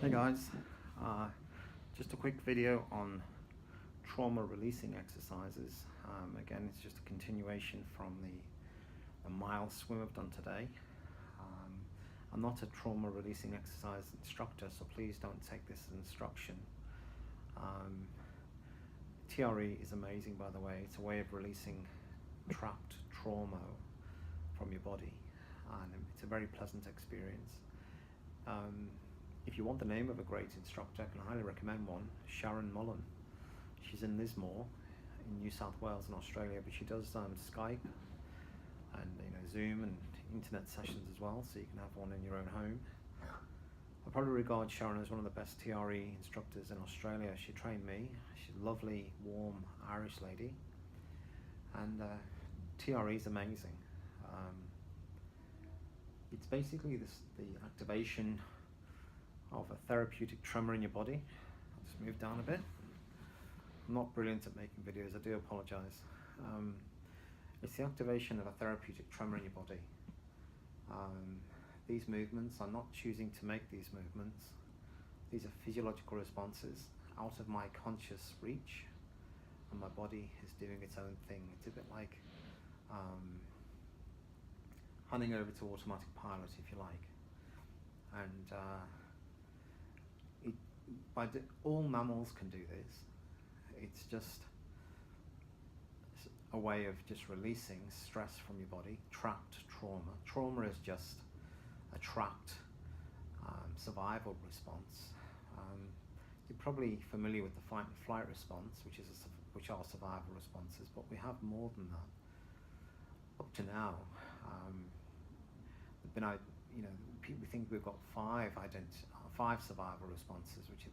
Hey guys, just a quick video on trauma releasing exercises. Again, it's just a continuation from the mile swim I've done today. I'm not a trauma releasing exercise instructor, so please don't take this as instruction. TRE is amazing, by the way. It's a way of releasing trapped trauma from your body, and it's a very pleasant experience. If you want the name of a great instructor, I can highly recommend one, Sharon Mullen. She's in Lismore in New South Wales in Australia, but she does Skype and Zoom and internet sessions as well, so you can have one in your own home. I probably regard Sharon as one of the best TRE instructors in Australia. She trained me. She's a lovely, warm Irish lady, and TRE is amazing. It's basically the activation of a therapeutic tremor in your body. I'll just move down a bit. I'm not brilliant at making videos, I do apologize. It's the activation of a therapeutic tremor in your body. These movements, I'm not choosing to make these movements. These are physiological responses out of my conscious reach, and my body is doing its own thing. It's a bit like handing over to automatic pilot, if you like. And all mammals can do this. It's just a way of just releasing stress from your body, trapped trauma. Trauma is just a trapped survival response. You're probably familiar with the fight and flight response, which are survival responses, but we have more than that. Up to now, we think we've got five survival responses, which are,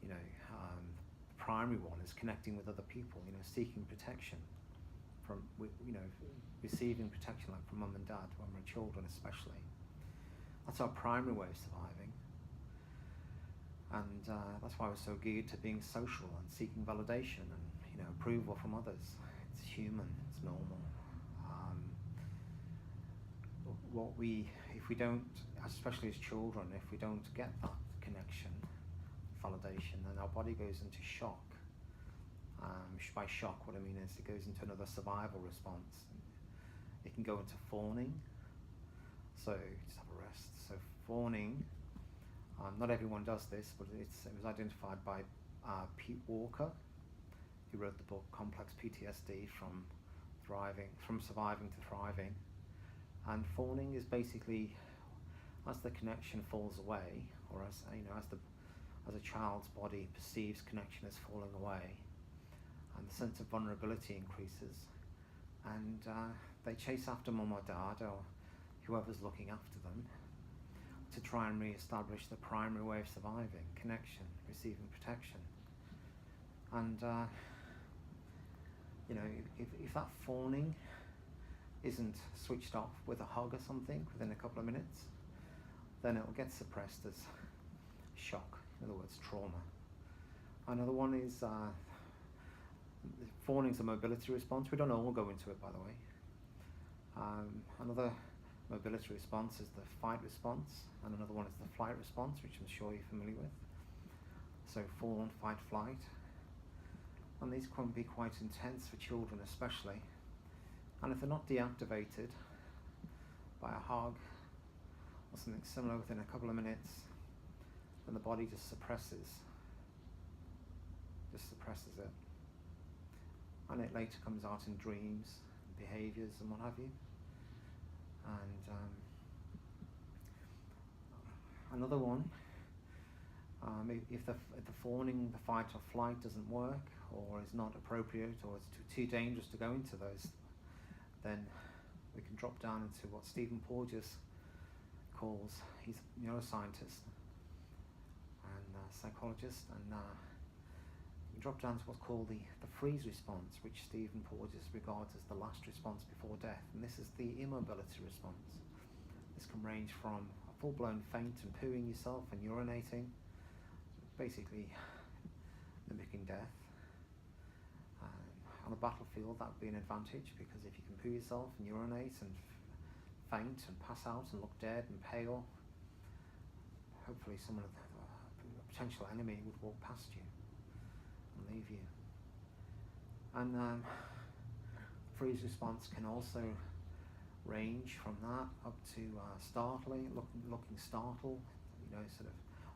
the primary one is connecting with other people, seeking protection from, receiving protection like from mum and dad when we're children especially. That's our primary way of surviving. And that's why we're so geared to being social and seeking validation and, approval from others. It's human, it's normal. If we don't, especially as children, if we don't get that connection, validation, then our body goes into shock. By shock, what I mean is it goes into another survival response. It can go into fawning. So just have a rest. So fawning, not everyone does this, but it was identified by Pete Walker, who wrote the book Complex PTSD from Surviving to Thriving. And fawning is basically as the connection falls away, or as a child's body perceives connection as falling away, and the sense of vulnerability increases, and they chase after mum or dad or whoever's looking after them to try and re-establish the primary way of surviving, connection, receiving protection. And if that fawning isn't switched off with a hug or something within a couple of minutes, then it will get suppressed as shock, in other words, trauma. Another one is fawning is a mobility response. We don't all go into it, by the way. Another mobility response is the fight response, and another one is the flight response, which I'm sure you're familiar with. So fawn, fight, flight. And these can be quite intense for children especially. And if they're not deactivated by a hug or something similar within a couple of minutes, then the body just suppresses it. And it later comes out in dreams, behaviors and what have you. And another one, if the fawning, the fight or flight doesn't work, or is not appropriate, or it's too dangerous to go into those, then we can drop down into what Stephen Porges calls, he's a neuroscientist and psychologist, and we drop down to what's called the freeze response, which Stephen Porges regards as the last response before death. And this is the immobility response. This can range from a full-blown faint and pooing yourself and urinating, basically mimicking death. On the battlefield, that would be an advantage, because if you can poo yourself and urinate and faint and pass out and look dead and pale, hopefully someone potential enemy would walk past you and leave you. And freeze response can also range from that up to startling, looking startled, sort of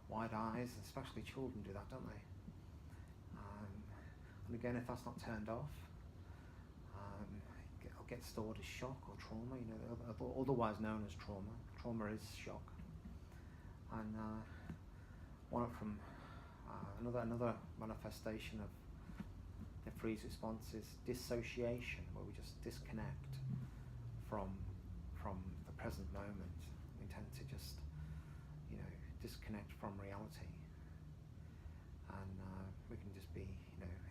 wide eyes. Especially children do that, don't they? And again, if that's not turned off, it'll get stored as shock or trauma, otherwise known as trauma. Trauma is shock. And another manifestation of the freeze response is dissociation, where we just disconnect from the present moment. We tend to just, disconnect from reality, and we can just be,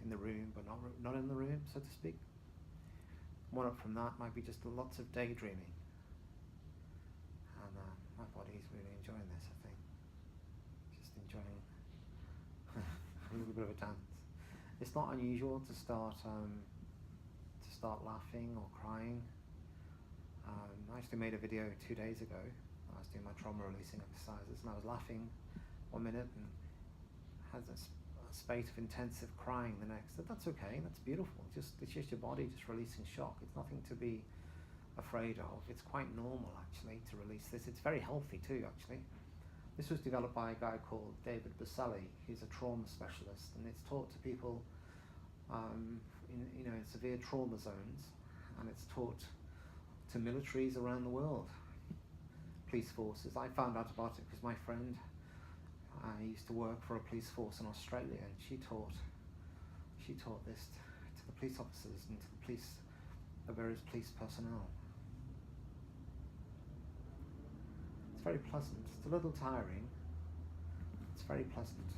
in the room but not in the room, so to speak. One up from that might be just lots of daydreaming, and my body's really enjoying this. I think just enjoying a little bit of a dance. It's not unusual to start laughing or crying. I actually made a video 2 days ago. I was doing my trauma releasing exercises, and I was laughing 1 minute and had a spate of intensive crying the next. That's okay. That's beautiful. It's just your body just releasing shock. It's nothing to be afraid of. It's quite normal actually to release this. It's very healthy too actually. This was developed by a guy called David Baselli. He's a trauma specialist, and it's taught to people in severe trauma zones, and it's taught to militaries around the world, police forces. I found out about it because my friend used to work for a police force in Australia, and she taught this to the police officers and to the various police personnel. It's very pleasant. It's a little tiring. It's very pleasant.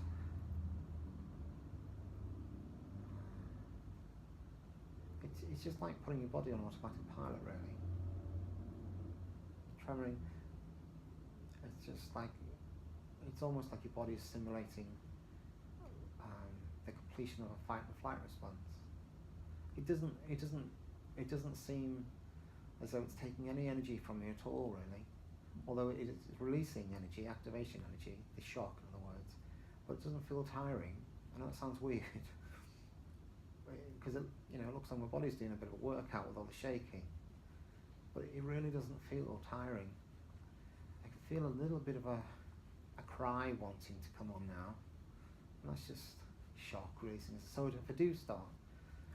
It's just like putting your body on automatic pilot, really. Tremoring, it's almost like your body is simulating the completion of a fight or flight response. It doesn't seem as though it's taking any energy from you at all, really. Although it is releasing energy, activation energy, the shock, in other words, but it doesn't feel tiring. I know it sounds weird, because it looks like my body's doing a bit of a workout with all the shaking, but it really doesn't feel tiring. I can feel a little bit of a cry wanting to come on now, and that's just shock releasing. So if I do start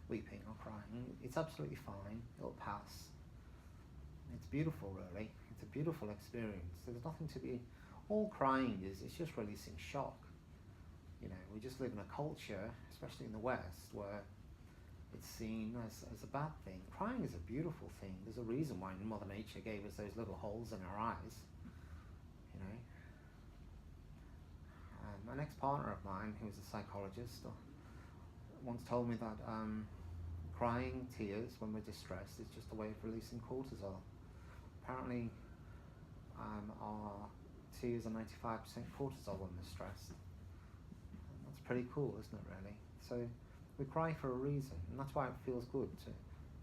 weeping or crying, it's absolutely fine. It'll pass. It's beautiful, really. It's a beautiful experience. There's nothing to be. All crying is, it's just releasing shock. We just live in a culture, especially in the West, where it's seen as a bad thing. Crying is a beautiful thing. There's a reason why Mother Nature gave us those little holes in our eyes. An ex-partner of mine, who was a psychologist, once told me that crying tears when we're distressed is just a way of releasing cortisol. Apparently, our tears are 95% cortisol when we're stressed. And that's pretty cool, isn't it, really? So we cry for a reason, and that's why it feels good to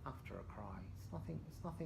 after a cry. It's nothing